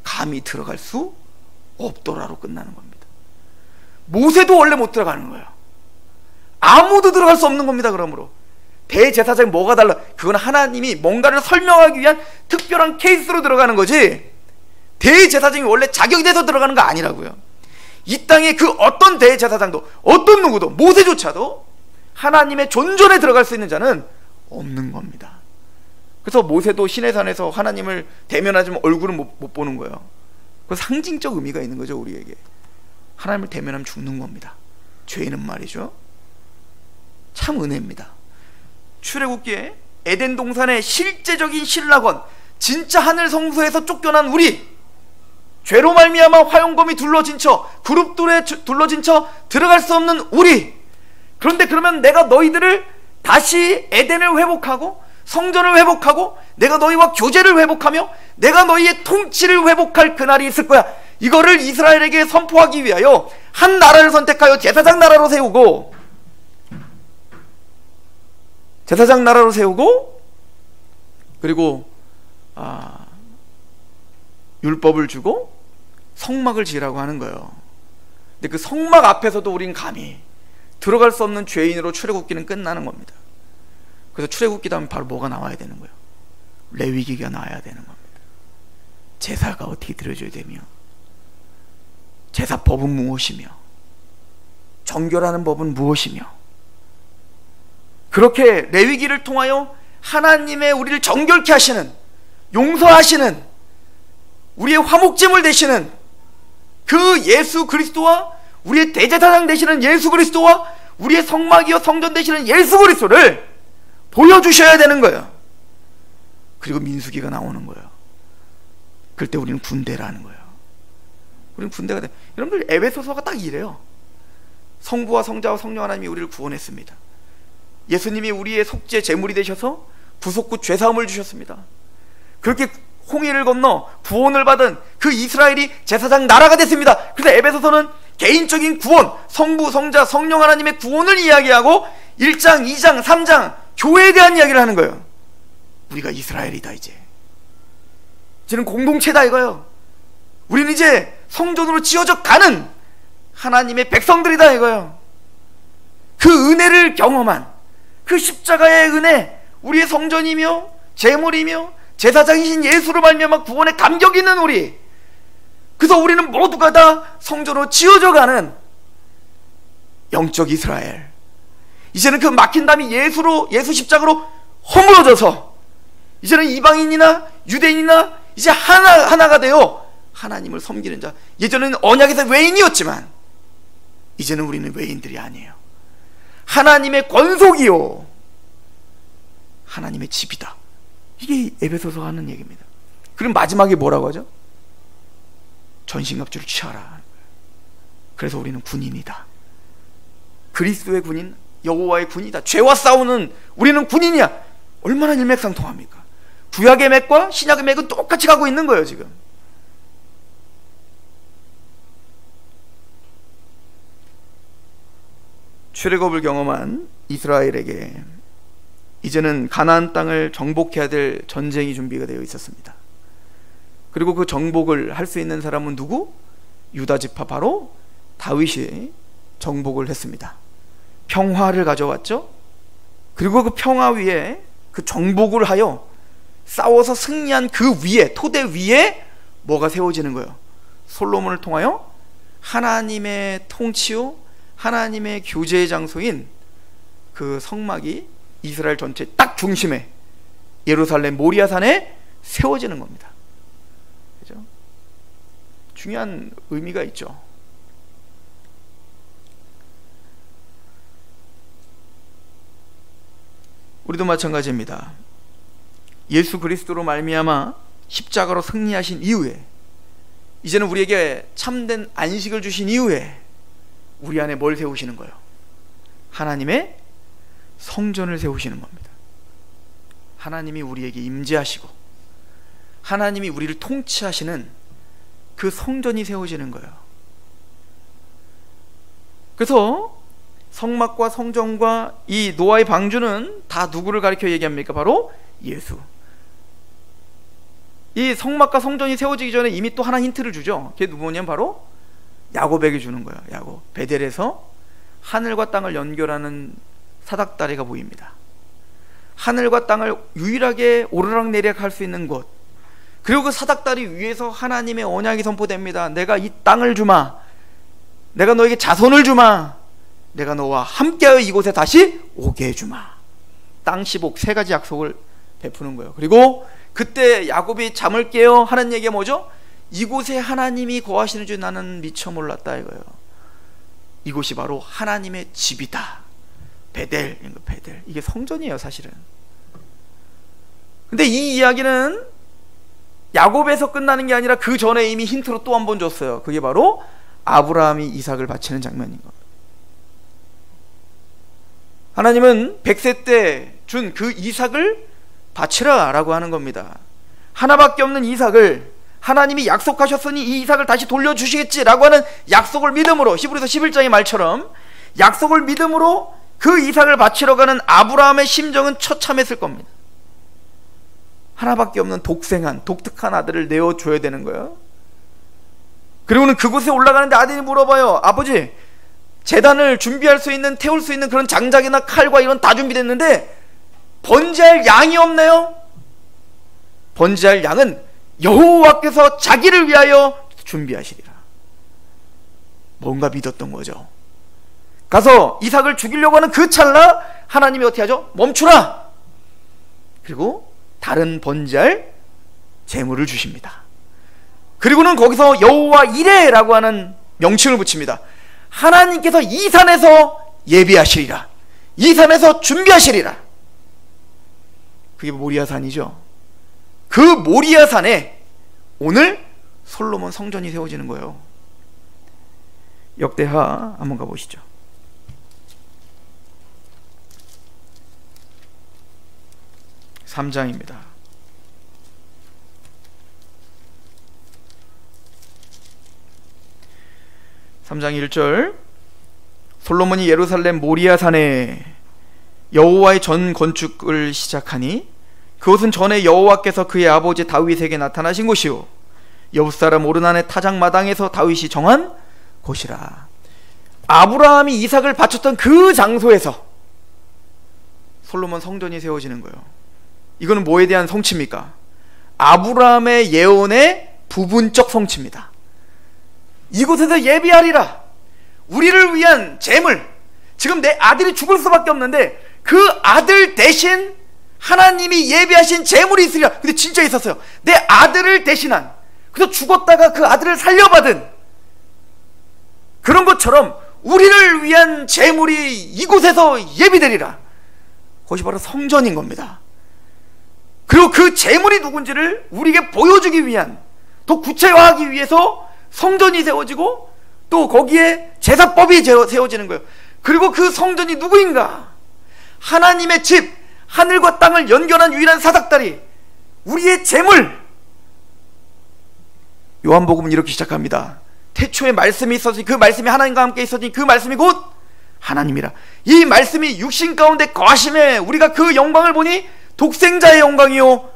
감히 들어갈 수 없더라로 끝나는 겁니다. 모세도 원래 못 들어가는 거예요. 아무도 들어갈 수 없는 겁니다. 그러므로 대제사장이 뭐가 달라? 그건 하나님이 뭔가를 설명하기 위한 특별한 케이스로 들어가는 거지, 대제사장이 원래 자격이 돼서 들어가는 거 아니라고요. 이 땅에 그 어떤 대제사장도, 어떤 누구도, 모세조차도 하나님의 존전에 들어갈 수 있는 자는 없는 겁니다. 그래서 모세도 시내산에서 하나님을 대면하지만 얼굴은 못 보는 거예요. 그 상징적 의미가 있는 거죠. 우리에게 하나님을 대면하면 죽는 겁니다. 죄인은 말이죠. 참 은혜입니다. 출애굽기에 에덴 동산의 실제적인 신락원, 진짜 하늘 성소에서 쫓겨난 우리, 죄로 말미암아 화용검이 둘러진 쳐, 그룹들에 둘러진 쳐 들어갈 수 없는 우리. 그런데 그러면 내가 너희들을 다시 에덴을 회복하고 성전을 회복하고 내가 너희와 교제를 회복하며 내가 너희의 통치를 회복할 그날이 있을 거야. 이거를 이스라엘에게 선포하기 위하여 한 나라를 선택하여 제사장 나라로 세우고, 제사장 나라로 세우고, 그리고 율법을 주고 성막을 지으라고 하는 거예요. 근데 그 성막 앞에서도 우린 감히 들어갈 수 없는 죄인으로 출애굽기는 끝나는 겁니다. 그래서 출애굽기 다음에 바로 뭐가 나와야 되는 거예요? 레위기가 나와야 되는 겁니다. 제사가 어떻게 드려져야 되며, 제사법은 무엇이며, 정결하는 법은 무엇이며, 그렇게 레위기를 통하여 하나님의 우리를 정결케 하시는, 용서하시는, 우리의 화목제물 되시는 그 예수 그리스도와, 우리의 대제사장 되시는 예수 그리스도와 우리의 성막이요 성전 되시는 예수 그리스도를 보여주셔야 되는 거예요. 그리고 민수기가 나오는 거예요. 그럴 때 우리는 군대라는 거예요. 우리는 군대가 돼. 여러분들 에베소서가 딱 이래요. 성부와 성자와 성령 하나님이 우리를 구원했습니다. 예수님이 우리의 속죄 제물이 되셔서 구속구 죄사함을 주셨습니다. 그렇게 홍해를 건너 구원을 받은 그 이스라엘이 제사장 나라가 됐습니다. 그래서 에베소서는 개인적인 구원, 성부, 성자, 성령 하나님의 구원을 이야기하고 1장, 2장, 3장 교회에 대한 이야기를 하는 거예요. 우리가 이스라엘이다. 이제는 공동체다 이거예요. 우리는 이제 성전으로 지어져 가는 하나님의 백성들이다 이거예요. 그 은혜를 경험한 그 십자가의 은혜, 우리의 성전이며 제물이며 제사장이신 예수로 말미암아 구원에 감격 있는 우리, 그래서 우리는 모두가 다 성전으로 지어져 가는 영적 이스라엘. 이제는 그 막힌 담이 예수 십자가로 허물어져서 이제는 이방인이나 유대인이나 이제 하나가 되어 하나님을 섬기는 자. 예전에는 언약에서 외인이었지만 이제는 우리는 외인들이 아니에요. 하나님의 권속이요 하나님의 집이다. 이게 에베소서가 하는 얘기입니다. 그럼 마지막에 뭐라고 하죠? 전신갑주를 취하라. 그래서 우리는 군인이다. 그리스도의 군인, 여호와의 군이다. 죄와 싸우는 우리는 군인이야. 얼마나 일맥상통합니까? 구약의 맥과 신약의 맥은 똑같이 가고 있는 거예요. 지금 출애굽을 경험한 이스라엘에게 이제는 가나안 땅을 정복해야 될 전쟁이 준비가 되어 있었습니다. 그리고 그 정복을 할 수 있는 사람은 누구? 유다 지파 바로 다윗이 정복을 했습니다. 평화를 가져왔죠. 그리고 그 평화 위에, 그 정복을 하여 싸워서 승리한 그 위에, 토대 위에 뭐가 세워지는 거예요? 솔로몬을 통하여 하나님의 통치요 하나님의 교제의 장소인 그 성막이 이스라엘 전체 딱 중심에 예루살렘 모리아산에 세워지는 겁니다. 그죠? 중요한 의미가 있죠. 우리도 마찬가지입니다. 예수 그리스도로 말미암아 십자가로 승리하신 이후에 이제는 우리에게 참된 안식을 주신 이후에 우리 안에 뭘 세우시는 거예요? 하나님의 성전을 세우시는 겁니다. 하나님이 우리에게 임재하시고 하나님이 우리를 통치하시는 그 성전이 세워지는 거예요. 그래서 성막과 성전과 이 노아의 방주는 다 누구를 가리켜 얘기합니까? 바로 예수. 이 성막과 성전이 세워지기 전에 이미 또 하나 힌트를 주죠. 그게 누구냐면 바로 야곱에게 주는 거예요. 야곱. 베델에서 하늘과 땅을 연결하는 사닥다리가 보입니다. 하늘과 땅을 유일하게 오르락내리락 할 수 있는 곳, 그리고 그 사닥다리 위에서 하나님의 언약이 선포됩니다. 내가 이 땅을 주마, 내가 너에게 자손을 주마, 내가 너와 함께하여 이곳에 다시 오게 해주마. 땅 10옥, 세 가지 약속을 베푸는 거예요. 그리고 그때 야곱이 잠을 깨어 하는 얘기가 뭐죠? 이곳에 하나님이 거하시는 줄 나는 미처 몰랐다 이거예요. 이곳이 바로 하나님의 집이다. 베델, 베델. 이게 성전이에요 사실은. 근데 이 이야기는 야곱에서 끝나는 게 아니라 그 전에 이미 힌트로 또 한 번 줬어요. 그게 바로 아브라함이 이삭을 바치는 장면인 겁니다. 하나님은 100세 때 준 그 이삭을 바치라 라고 하는 겁니다. 하나밖에 없는 이삭을 하나님이 약속하셨으니 이 이삭을 다시 돌려주시겠지 라고 하는 약속을 믿음으로, 히브리서 11장의 말처럼 약속을 믿음으로 그 이삭을 바치러 가는 아브라함의 심정은 처참했을 겁니다. 하나밖에 없는 독생한, 독특한 아들을 내어줘야 되는 거예요. 그리고는 그곳에 올라가는데 아들이 물어봐요. 아버지, 제단을 준비할 수 있는, 태울 수 있는 그런 장작이나 칼과 이런 다 준비됐는데 번제할 양이 없네요. 번제할 양은 여호와께서 자기를 위하여 준비하시리라. 뭔가 믿었던 거죠. 가서 이삭을 죽이려고 하는 그 찰나 하나님이 어떻게 하죠? 멈추라. 그리고 다른 번제할 제물을 주십니다. 그리고는 거기서 여호와 이레라고 하는 명칭을 붙입니다. 하나님께서 이 산에서 예비하시리라, 이 산에서 준비하시리라. 그게 모리아산이죠. 그 모리아산에 오늘 솔로몬 성전이 세워지는 거예요. 역대하 한번 가보시죠. 3장입니다. 3장 1절. 솔로몬이 예루살렘 모리아산에 여호와의 전 건축을 시작하니 그곳은 전에 여호와께서 그의 아버지 다윗에게 나타나신 곳이요 여붓사람 오르난의 타작마당에서 다윗이 정한 곳이라. 아브라함이 이삭을 바쳤던 그 장소에서 솔로몬 성전이 세워지는 거예요. 이거는 뭐에 대한 성취입니까? 아브라함의 예언의 부분적 성취입니다. 이곳에서 예비하리라. 우리를 위한 제물, 지금 내 아들이 죽을 수밖에 없는데 그 아들 대신 하나님이 예비하신 제물이 있으리라. 근데 진짜 있었어요. 내 아들을 대신한, 그래서 죽었다가 그 아들을 살려받은 그런 것처럼 우리를 위한 제물이 이곳에서 예비되리라. 그것이 바로 성전인 겁니다. 그리고 그 제물이 누군지를 우리에게 보여주기 위한, 더 구체화하기 위해서 성전이 세워지고 또 거기에 제사법이 세워지는 거예요. 그리고 그 성전이 누구인가? 하나님의 집, 하늘과 땅을 연결한 유일한 사닥다리, 우리의 제물. 요한복음은 이렇게 시작합니다. 태초에 말씀이 있었으니 그 말씀이 하나님과 함께 있었으니 그 말씀이 곧 하나님이라. 이 말씀이 육신 가운데 거하심에 우리가 그 영광을 보니 독생자의 영광이요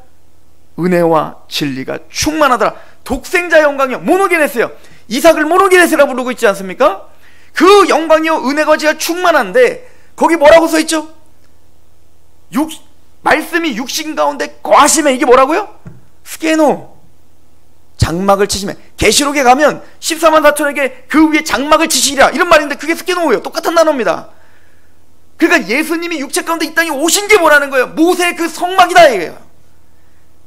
은혜와 진리가 충만하더라. 독생자의 영광이요, 모노게네스요. 이삭을 모노게네스라 부르고 있지 않습니까? 그 영광이요 은혜가 지가 충만한데 거기 뭐라고 써있죠? 말씀이 육신 가운데 거하심에, 이게 뭐라고요? 스케노, 장막을 치시면, 계시록에 가면 14만 4천에게 그 위에 장막을 치시리라 이런 말인데 그게 스케노예요. 똑같은 단어입니다. 그러니까 예수님이 육체 가운데 이 땅에 오신 게 뭐라는 거예요? 모세의 그 성막이다 이거예요.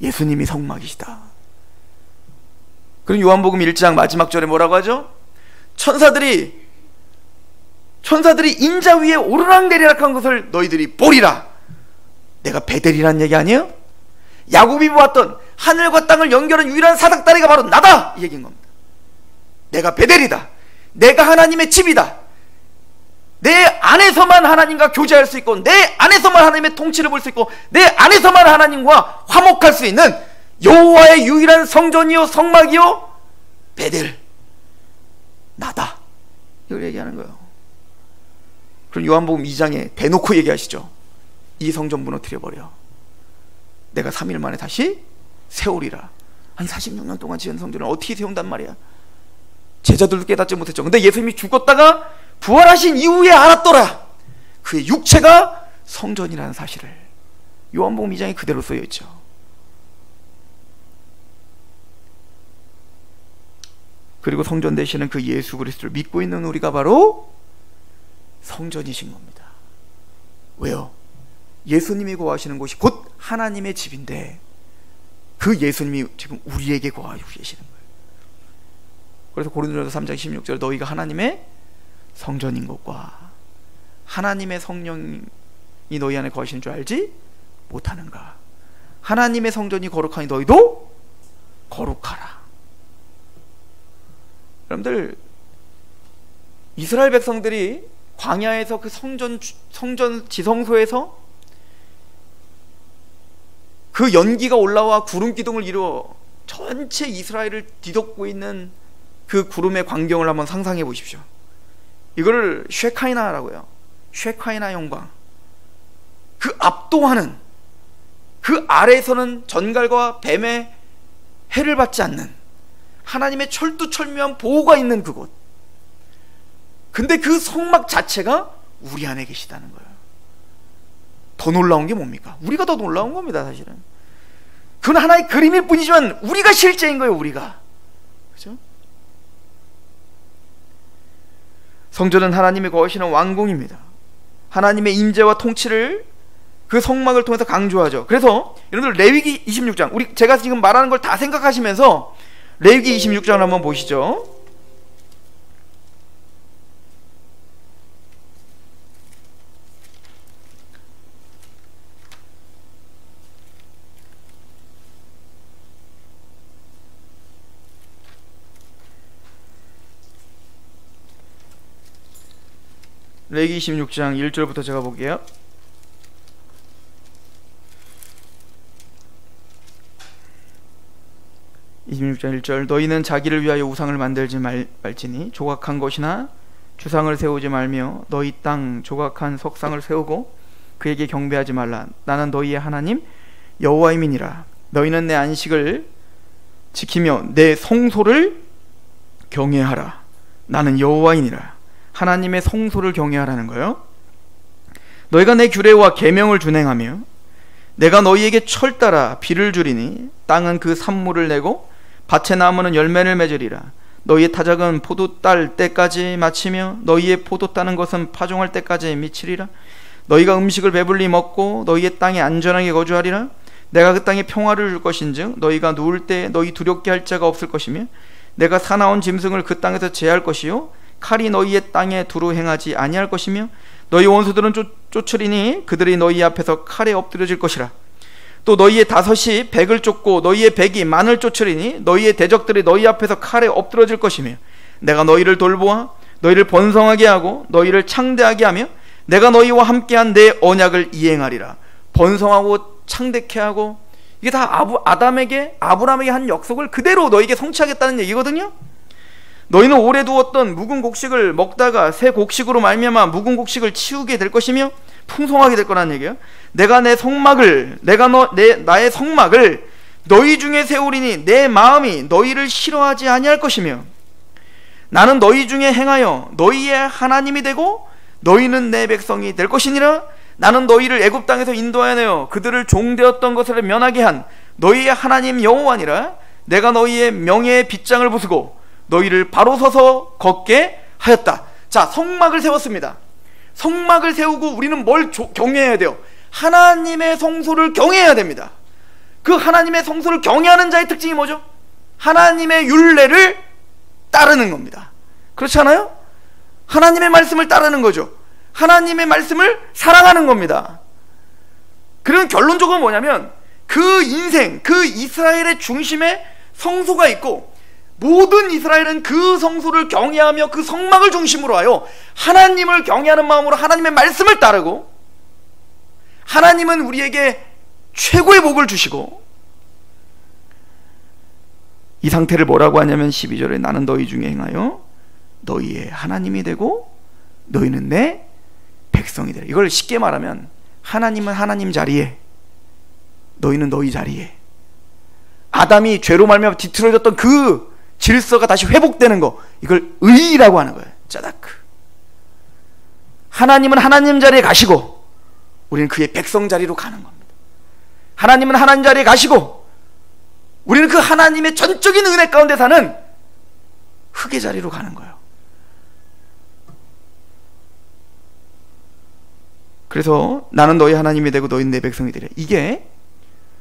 예수님이 성막이시다. 그럼 요한복음 1장 마지막 절에 뭐라고 하죠? 천사들이 인자 위에 오르락내리락 한 것을 너희들이 보리라. 내가 베델이란 얘기 아니에요? 야곱이 보았던 하늘과 땅을 연결한 유일한 사닥다리가 바로 나다 이 얘기인 겁니다. 내가 베델이다. 내가 하나님의 집이다. 내 안에서만 하나님과 교제할 수 있고, 내 안에서만 하나님의 통치를 볼 수 있고, 내 안에서만 하나님과 화목할 수 있는 여호와의 유일한 성전이요 성막이요 베델, 나다, 이걸 얘기하는 거예요. 그럼 요한복음 2장에 대놓고 얘기하시죠. 이 성전 무너뜨려버려. 내가 3일 만에 다시 세우리라. 아니 46년 동안 지은 성전을 어떻게 세운단 말이야? 제자들도 깨닫지 못했죠. 근데 예수님이 죽었다가 부활하신 이후에 알았더라. 그의 육체가 성전이라는 사실을. 요한복음 2장에 그대로 쓰여 있죠. 그리고 성전 되시는 그 예수 그리스도를 믿고 있는 우리가 바로 성전이신 겁니다. 왜요? 예수님이 거하시는 곳이 곧 하나님의 집인데 그 예수님이 지금 우리에게 거하고 계시는 거예요. 그래서 고린도전서 3장 16절 너희가 하나님의 성전인 것과 하나님의 성령이 너희 안에 거하시는 줄 알지 못하는가. 하나님의 성전이 거룩하니 너희도 거룩하라. 여러분들, 이스라엘 백성들이 광야에서 그 성전 지성소에서 그 연기가 올라와 구름 기둥을 이루어 전체 이스라엘을 뒤덮고 있는 그 구름의 광경을 한번 상상해 보십시오. 이거를 쉐카이나라고 해요. 쉐카이나 영광. 그 압도하는, 그 아래에서는 전갈과 뱀의 해를 받지 않는 하나님의 철두철미한 보호가 있는 그곳. 근데 그 성막 자체가 우리 안에 계시다는 거예요. 더 놀라운 게 뭡니까? 우리가 더 놀라운 겁니다. 사실은 그건 하나의 그림일 뿐이지만 우리가 실제인 거예요. 우리가. 그렇죠? 성전은 하나님이 거하시는 왕궁입니다. 하나님의 임재와 통치를 그 성막을 통해서 강조하죠. 그래서 여러분들 레위기 26장, 제가 지금 말하는 걸 다 생각하시면서 레위기 26장을 한번 보시죠. 레위기 26장 1절부터 제가 볼게요. 26장 1절 너희는 자기를 위하여 우상을 만들지 말지니 조각한 것이나 주상을 세우지 말며 너희 땅 조각한 석상을 세우고 그에게 경배하지 말라. 나는 너희의 하나님 여호와임이니라. 너희는 내 안식을 지키며 내 성소를 경외하라. 나는 여호와이니라. 하나님의 성소를 경외하라는 거예요. 너희가 내 규례와 계명을 준행하며 내가 너희에게 철 따라 비를 주리니 땅은 그 산물을 내고 밭의 나무는 열매를 맺으리라. 너희의 타작은 포도 딸 때까지 마치며 너희의 포도 따는 것은 파종할 때까지 미치리라. 너희가 음식을 배불리 먹고 너희의 땅에 안전하게 거주하리라. 내가 그 땅에 평화를 줄 것인즉 너희가 누울 때 너희 두렵게 할 자가 없을 것이며 내가 사나운 짐승을 그 땅에서 제할 것이요 칼이 너희의 땅에 두루 행하지 아니할 것이며 너희 원수들은 쫓으리니 그들이 너희 앞에서 칼에 엎드려질 것이라. 또 너희의 다섯이 백을 쫓고 너희의 백이 만을 쫓으리니 너희의 대적들이 너희 앞에서 칼에 엎드려질 것이며 내가 너희를 돌보아 너희를 번성하게 하고 너희를 창대하게 하며 내가 너희와 함께한 내 언약을 이행하리라. 번성하고 창대케 하고, 이게 다 아브라함에게 한 약속을 그대로 너희에게 성취하겠다는 얘기거든요. 너희는 오래 두었던 묵은 곡식을 먹다가 새 곡식으로 말미암아 묵은 곡식을 치우게 될 것이며 풍성하게 될 거라는 얘기예요. 내가 나의 성막을 너희 중에 세우리니 내 마음이 너희를 싫어하지 아니할 것이며 나는 너희 중에 행하여 너희의 하나님이 되고 너희는 내 백성이 될 것이니라. 나는 너희를 애굽 땅에서 인도하여 그들을 종되었던 것을 면하게 한 너희의 하나님 여호와니라. 내가 너희의 명예의 빗장을 부수고 너희를 바로 서서 걷게 하였다. 자, 성막을 세웠습니다. 성막을 세우고 우리는 뭘 경외해야 돼요? 하나님의 성소를 경외해야 됩니다. 그 하나님의 성소를 경외하는 자의 특징이 뭐죠? 하나님의 율례를 따르는 겁니다. 그렇지 않아요? 하나님의 말씀을 따르는 거죠. 하나님의 말씀을 사랑하는 겁니다. 그런 결론적으로 뭐냐면 그 인생, 그 이스라엘의 중심에 성소가 있고 모든 이스라엘은 그 성소를 경외하며 그 성막을 중심으로 하여 하나님을 경외하는 마음으로 하나님의 말씀을 따르고, 하나님은 우리에게 최고의 복을 주시고, 이 상태를 뭐라고 하냐면 12절에 나는 너희 중에 행하여 너희의 하나님이 되고 너희는 내 백성이 되라. 이걸 쉽게 말하면 하나님은 하나님 자리에, 너희는 너희 자리에. 아담이 죄로 말미암아 뒤틀어졌던 그 질서가 다시 회복되는 거, 이걸 의라고 하는 거예요. 짜다크. 하나님은 하나님 자리에 가시고 우리는 그의 백성 자리로 가는 겁니다. 하나님은 하나님 자리에 가시고 우리는 그 하나님의 전적인 은혜 가운데 사는 흑의 자리로 가는 거예요. 그래서 나는 너희 하나님이 되고 너희는 내 백성이 되리라. 이게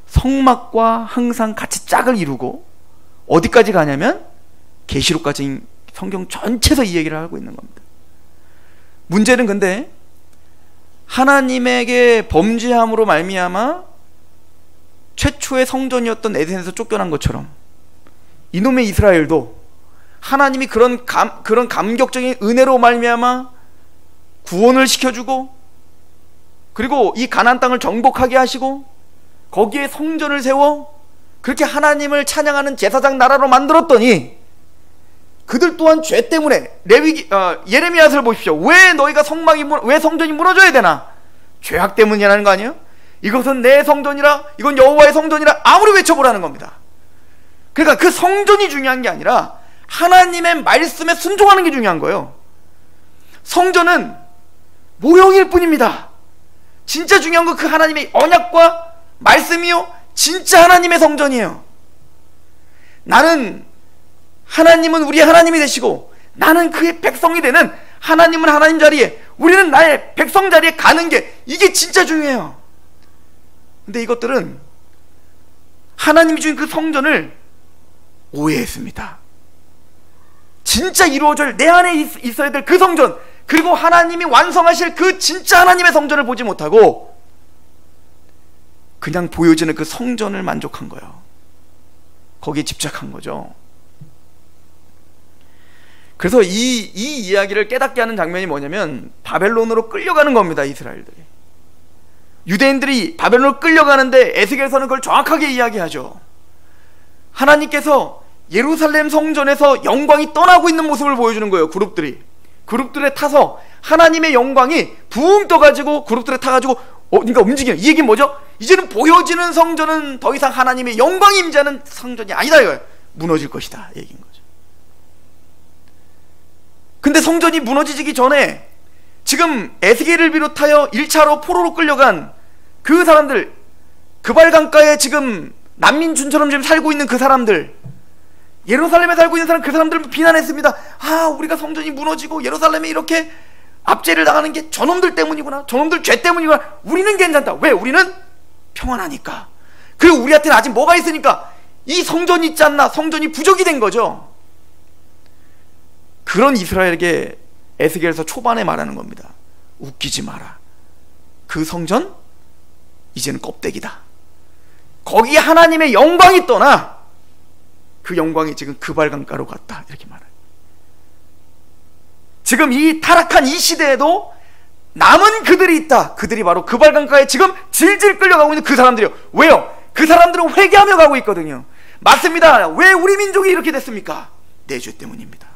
성막과 항상 같이 짝을 이루고 어디까지 가냐면 계시록까지 성경 전체에서 이 얘기를 하고 있는 겁니다. 문제는 근데 하나님에게 범죄함으로 말미암아 최초의 성전이었던 에덴에서 쫓겨난 것처럼 이놈의 이스라엘도 하나님이 그런 감격적인 은혜로 말미암아 구원을 시켜주고 그리고 이 가나안 땅을 정복하게 하시고 거기에 성전을 세워 그렇게 하나님을 찬양하는 제사장 나라로 만들었더니 그들 또한 죄 때문에 예레미야서를 보십시오. 왜 너희가 왜 성전이 무너져야 되나? 죄악 때문이라는 거 아니에요? 이것은 내 성전이라, 이건 여호와의 성전이라 아무리 외쳐보라는 겁니다. 그러니까 그 성전이 중요한 게 아니라 하나님의 말씀에 순종하는 게 중요한 거예요. 성전은 모형일 뿐입니다. 진짜 중요한 건 그 하나님의 언약과 말씀이요, 진짜 하나님의 성전이에요. 하나님은 우리의 하나님이 되시고 나는 그의 백성이 되는, 하나님은 하나님 자리에, 우리는 나의 백성 자리에 가는 게, 이게 진짜 중요해요. 근데 이것들은 하나님이 주신 그 성전을 오해했습니다. 진짜 이루어질, 내 안에 있어야 될 그 성전, 그리고 하나님이 완성하실 그 진짜 하나님의 성전을 보지 못하고 그냥 보여지는 그 성전을 만족한 거예요. 거기에 집착한 거죠. 그래서 이 이야기를 깨닫게 하는 장면이 뭐냐면 바벨론으로 끌려가는 겁니다. 이스라엘들이, 유대인들이 바벨론으로 끌려가는데 에스겔서는 그걸 정확하게 이야기하죠. 하나님께서 예루살렘 성전에서 영광이 떠나고 있는 모습을 보여주는 거예요. 그룹들에 타서 하나님의 영광이 붕 떠가지고 그룹들에 타가지고 그러니까 움직이는, 이 얘기는 뭐죠? 이제는 보여지는 성전은 더 이상 하나님의 영광이 임재하는 성전이 아니다 이거예요. 무너질 것이다 얘기인 거죠. 근데 성전이 무너지기 전에 지금 에스겔을 비롯하여 1차로 포로로 끌려간 그 사람들, 그발강가에 지금 난민촌처럼 지금 살고 있는 그 사람들, 예루살렘에 살고 있는 사람, 그 사람들을 비난했습니다. 우리가 성전이 무너지고 예루살렘에 이렇게 압제를 당하는 게 저놈들 때문이구나, 저놈들 죄 때문이구나. 우리는 괜찮다. 왜? 우리는 평안하니까. 그리고 우리한테는 아직 뭐가 있으니까, 이 성전이 있지 않나, 성전이 부족이 된 거죠. 그런 이스라엘에게 에스겔서 초반에 말하는 겁니다. 웃기지 마라. 그 성전 이제는 껍데기다. 거기에 하나님의 영광이 떠나 그 영광이 지금 그발강가로 갔다, 이렇게 말해요. 지금 이 타락한 이 시대에도 남은 그들이 있다. 그들이 바로 그발강가에 지금 질질 끌려가고 있는 그 사람들이요. 왜요? 그 사람들은 회개하며 가고 있거든요. 맞습니다. 왜 우리 민족이 이렇게 됐습니까? 내 죄 때문입니다.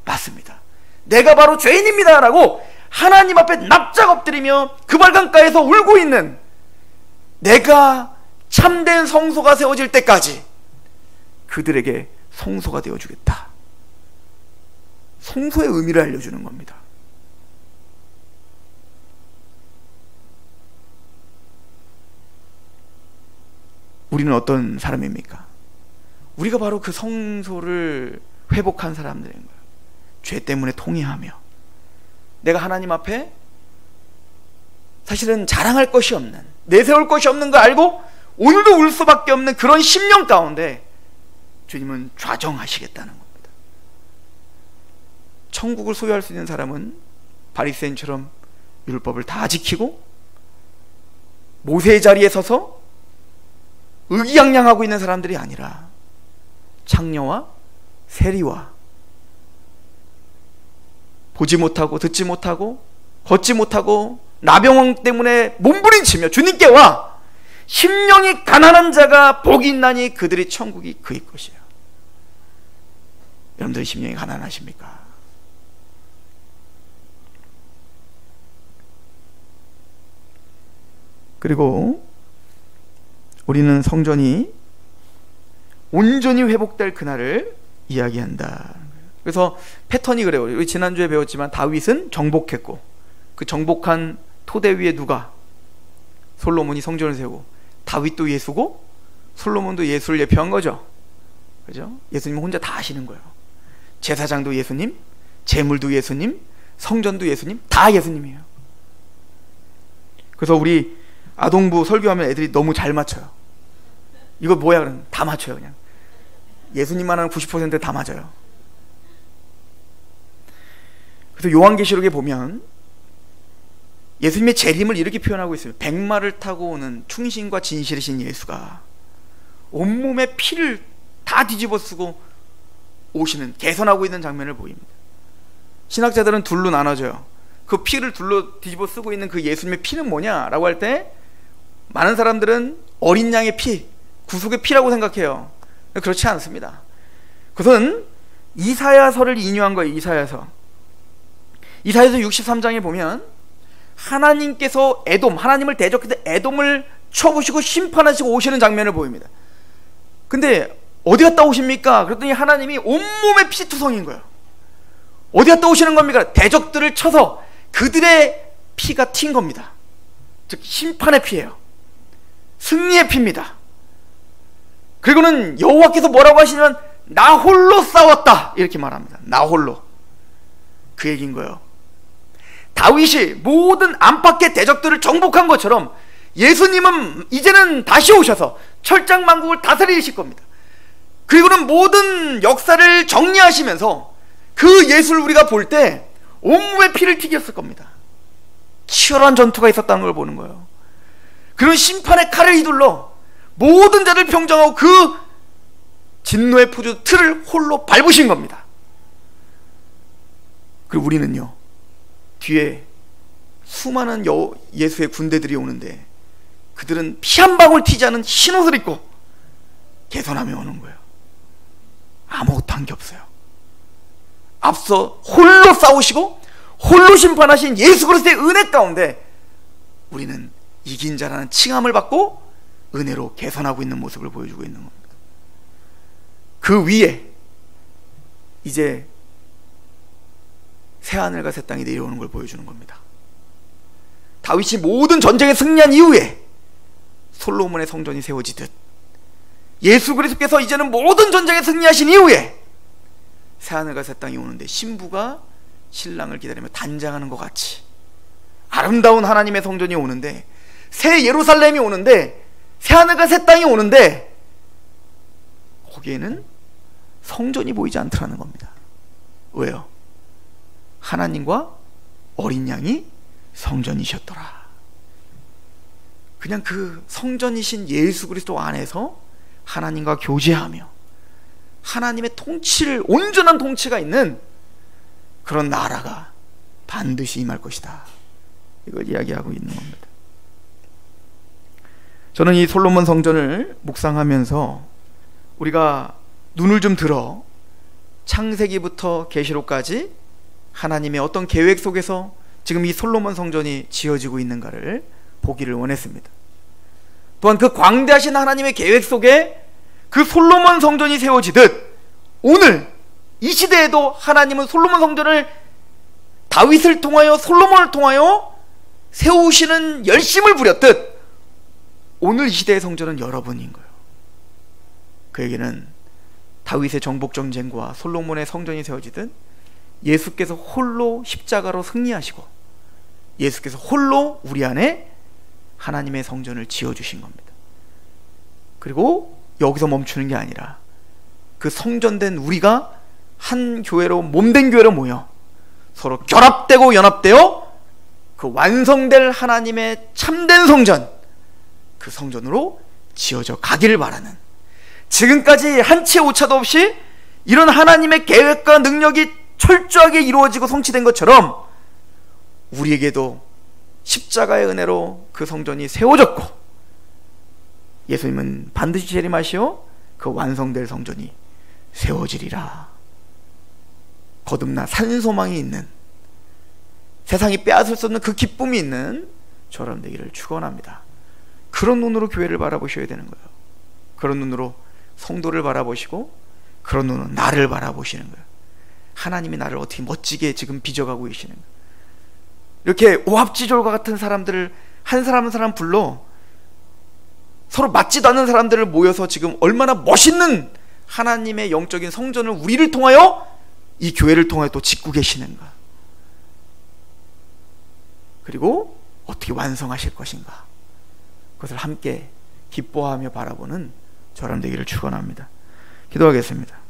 맞습니다. 내가 바로 죄인입니다 라고 하나님 앞에 납작 엎드리며 그발강가에서 울고 있는, 내가 참된 성소가 세워질 때까지 그들에게 성소가 되어주겠다. 성소의 의미를 알려주는 겁니다. 우리는 어떤 사람입니까? 우리가 바로 그 성소를 회복한 사람들인 거예요. 죄 때문에 통회하며 내가 하나님 앞에 사실은 자랑할 것이 없는, 내세울 것이 없는 거 알고 오늘도 울 수밖에 없는 그런 심령 가운데 주님은 좌정하시겠다는 겁니다. 천국을 소유할 수 있는 사람은 바리새인처럼 율법을 다 지키고 모세의 자리에 서서 의기양양하고 있는 사람들이 아니라 창녀와 세리와 보지 못하고 듣지 못하고 걷지 못하고 나병원 때문에 몸부림치며 주님께 와 심령이 가난한 자가 복이 있나니 그들이 천국이 그의 것이에요. 여러분들이 심령이 가난하십니까? 그리고 우리는 성전이 온전히 회복될 그날을 이야기한다. 그래서 패턴이 그래요. 우리 지난주에 배웠지만 다윗은 정복했고, 그 정복한 토대 위에 누가? 솔로몬이 성전을 세우고, 다윗도 예수고 솔로몬도 예수를 예표한 거죠. 그죠? 예수님은 혼자 다 하시는 거예요. 제사장도 예수님, 제물도 예수님, 성전도 예수님, 다 예수님이에요. 그래서 우리 아동부 설교하면 애들이 너무 잘 맞춰요. 이거 뭐야? 그러면 다 맞춰요. 그냥 예수님만 하는 90% 다 맞아요. 그래서 요한계시록에 보면 예수님의 재림을 이렇게 표현하고 있어요. 백마를 타고 오는 충신과 진실이신 예수가 온몸에 피를 다 뒤집어 쓰고 오시는, 개선하고 있는 장면을 보입니다. 신학자들은 둘로 나눠져요. 그 피를 둘로 뒤집어 쓰고 있는 그 예수님의 피는 뭐냐라고 할 때 많은 사람들은 어린 양의 피, 구속의 피라고 생각해요. 그렇지 않습니다. 그것은 이사야서를 인용한 거예요. 이사야서 63장에 보면 하나님께서 하나님을 대적해서 에돔을 쳐부시고 심판하시고 오시는 장면을 보입니다. 근데 어디 갔다 오십니까? 그랬더니 하나님이 온몸에 피투성인 거예요. 어디 갔다 오시는 겁니까? 대적들을 쳐서 그들의 피가 튄 겁니다. 즉 심판의 피예요. 승리의 피입니다. 그리고는 여호와께서 뭐라고 하시냐면 나 홀로 싸웠다 이렇게 말합니다. 나 홀로. 그 얘기인 거예요. 다윗이 모든 안팎의 대적들을 정복한 것처럼 예수님은 이제는 다시 오셔서 철장만국을 다스리실 겁니다. 그리고는 모든 역사를 정리하시면서 그 예수를 우리가 볼 때 온몸에 피를 튀겼을 겁니다. 치열한 전투가 있었다는 걸 보는 거예요. 그런 심판의 칼을 휘둘러 모든 자를 평정하고 그 진노의 포주 틀을 홀로 밟으신 겁니다. 그리고 우리는요, 뒤에 수많은 예수의 군대들이 오는데 그들은 피 한 방울 튀지 않은 흰옷을 입고 개선하며 오는 거예요. 아무것도 한 게 없어요. 앞서 홀로 싸우시고 홀로 심판하신 예수 그리스도의 은혜 가운데 우리는 이긴 자라는 칭함을 받고 은혜로 개선하고 있는 모습을 보여주고 있는 겁니다. 그 위에 이제 새하늘과 새 땅이 내려오는 걸 보여주는 겁니다. 다윗이 모든 전쟁에 승리한 이후에 솔로몬의 성전이 세워지듯 예수 그리스도께서 이제는 모든 전쟁에 승리하신 이후에 새하늘과 새 땅이 오는데 신부가 신랑을 기다리며 단장하는 것 같이 아름다운 하나님의 성전이 오는데, 새 예루살렘이 오는데, 새하늘과 새 땅이 오는데 거기에는 성전이 보이지 않더라는 겁니다. 왜요? 하나님과 어린 양이 성전이셨더라. 그냥 그 성전이신 예수 그리스도 안에서 하나님과 교제하며 하나님의 통치를, 온전한 통치가 있는 그런 나라가 반드시 임할 것이다. 이걸 이야기하고 있는 겁니다. 저는 이 솔로몬 성전을 묵상하면서 우리가 눈을 좀 들어 창세기부터 계시록까지 하나님의 어떤 계획 속에서 지금 이 솔로몬 성전이 지어지고 있는가를 보기를 원했습니다. 또한 그 광대하신 하나님의 계획 속에 그 솔로몬 성전이 세워지듯 오늘 이 시대에도 하나님은 솔로몬 성전을 다윗을 통하여 솔로몬을 통하여 세우시는 열심을 부렸듯 오늘 이 시대의 성전은 여러분인 거예요. 그 얘기는 다윗의 정복 전쟁과 솔로몬의 성전이 세워지듯 예수께서 홀로 십자가로 승리하시고 예수께서 홀로 우리 안에 하나님의 성전을 지어주신 겁니다. 그리고 여기서 멈추는 게 아니라 그 성전된 우리가 한 교회로, 몸된 교회로 모여 서로 결합되고 연합되어 그 완성될 하나님의 참된 성전, 그 성전으로 지어져 가기를 바라는, 지금까지 한치 오차도 없이 이런 하나님의 계획과 능력이 철저하게 이루어지고 성취된 것처럼 우리에게도 십자가의 은혜로 그 성전이 세워졌고 예수님은 반드시 재림하시어 그 완성될 성전이 세워지리라. 거듭나 산소망이 있는, 세상이 빼앗을 수 없는 그 기쁨이 있는 저런 되기를 축원합니다. 그런 눈으로 교회를 바라보셔야 되는 거예요. 그런 눈으로 성도를 바라보시고 그런 눈은 나를 바라보시는 거예요. 하나님이 나를 어떻게 멋지게 지금 빚어가고 계시는 거예요. 이렇게 오합지졸과 같은 사람들을 한 사람 한 사람 불러 서로 맞지도 않는 사람들을 모여서 지금 얼마나 멋있는 하나님의 영적인 성전을 우리를 통하여, 이 교회를 통하여 또 짓고 계시는가, 그리고 어떻게 완성하실 것인가, 그것을 함께 기뻐하며 바라보는 저람 되기를 축원합니다. 기도하겠습니다.